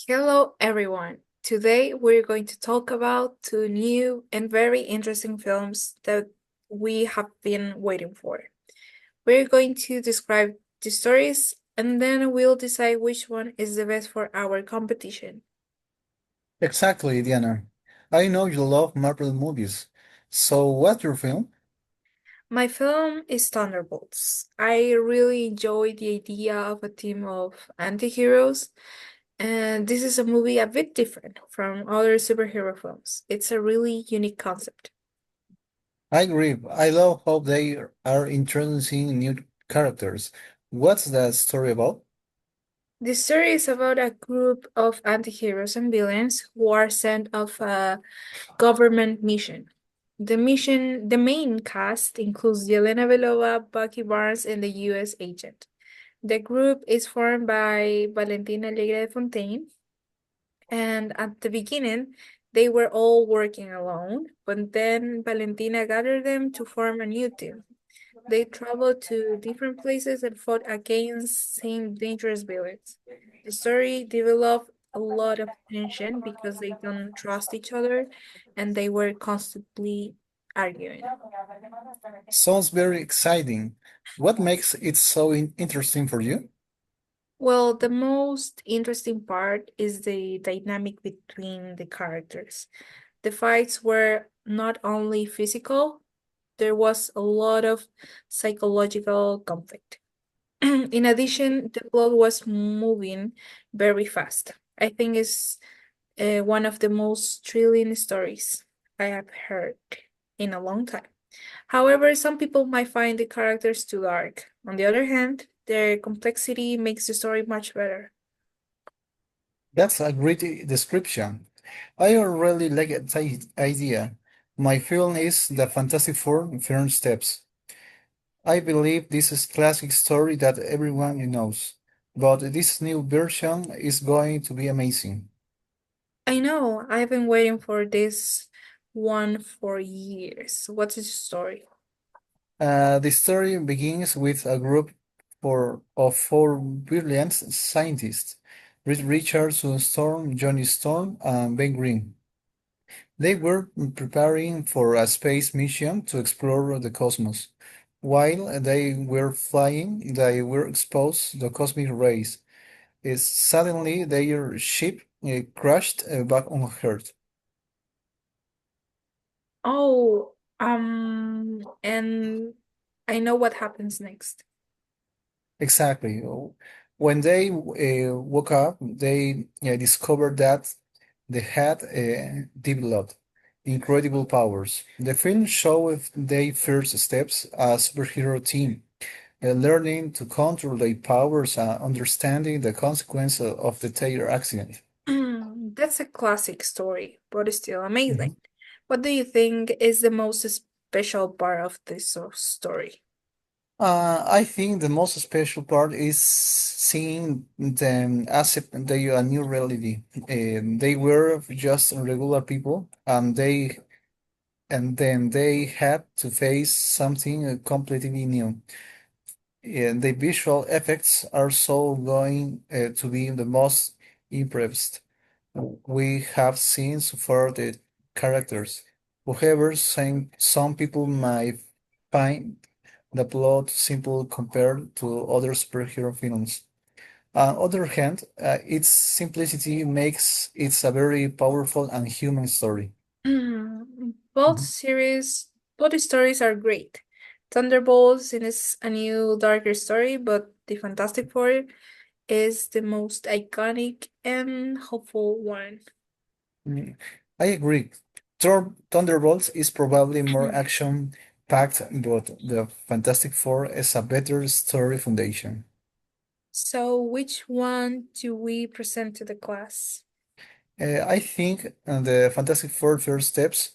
Hello, everyone. Today we're going to talk about two new and very interesting films that we have been waiting for. We're going to describe the stories and then we'll decide which one is the best for our competition. Exactly, Diana. I know you love Marvel movies. So, what's your film? My film is Thunderbolts. I really enjoy the idea of a team of anti-heroes, and this is a movie a bit different from other superhero films. It's a really unique concept. I agree. I love how they are introducing new characters. What's that story about? The story is about a group of anti-heroes and villains who are sent off a government mission. The main cast includes Yelena Belova, Bucky Barnes, and the US agent. The group is formed by Valentina Alegre de Fontaine, and at the beginning, they were all working alone, but then Valentina gathered them to form a new team. They traveled to different places and fought against same dangerous villains. The story developed a lot of tension because they don't trust each other and they were constantly arguing. Sounds very exciting. What makes it so interesting for you? Well, the most interesting part is the dynamic between the characters. The fights were not only physical, there was a lot of psychological conflict. In addition, the plot was moving very fast. I think it's one of the most thrilling stories I have heard in a long time. However, some people might find the characters too dark. On the other hand, their complexity makes the story much better. That's a great description. I already like that idea. My film is The Fantastic Four First Steps. I believe this is classic story that everyone knows, but this new version is going to be amazing. I know, I've been waiting for this one for years. What's the story? The story begins with a group of four brilliant scientists, Richard Storm, Johnny Storm, and Ben Green. They were preparing for a space mission to explore the cosmos. While they were flying, they were exposed to the cosmic rays. Suddenly, their ship crashed back on Earth. Oh, and I know what happens next. Exactly. When they woke up, they discovered that they had developed incredible powers. The film showed their first steps as superhero team, learning to control their powers and understanding the consequences of their accident. That's a classic story, but it's still amazing. Mhm. What do you think is the most special part of this story? I think the most special part is seeing them accept their new reality. They were just regular people, and then they had to face something completely new. The visual effects are so going to be the most impressed we have seen so far the characters. However, some people might find the plot simple compared to other superhero films. On the other hand, its simplicity makes it a very powerful and human story. Both Mhm. series, both stories are great. Thunderbolts is a new, darker story, but the Fantastic Four is the most iconic and hopeful one. Mm, I agree. Thunderbolts is probably more action-packed, but the Fantastic Four is a better story foundation. So, which one do we present to the class? I think the Fantastic Four First Steps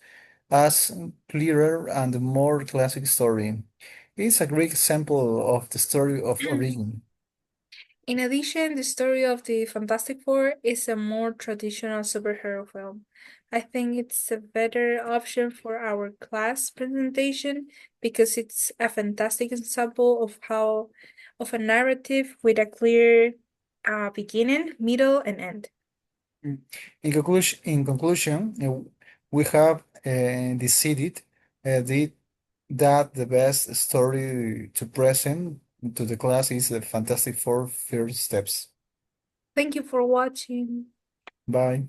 has clearer and more classic story. It's a great example of the story of origin. In addition, the story of the Fantastic Four is a more traditional superhero film. I think it's a better option for our class presentation because it's a fantastic example of a narrative with a clear beginning, middle, and end. Mm. In conclusion, we have decided that the best story to present to the class is the Fantastic Four First Steps. Thank you for watching. Bye.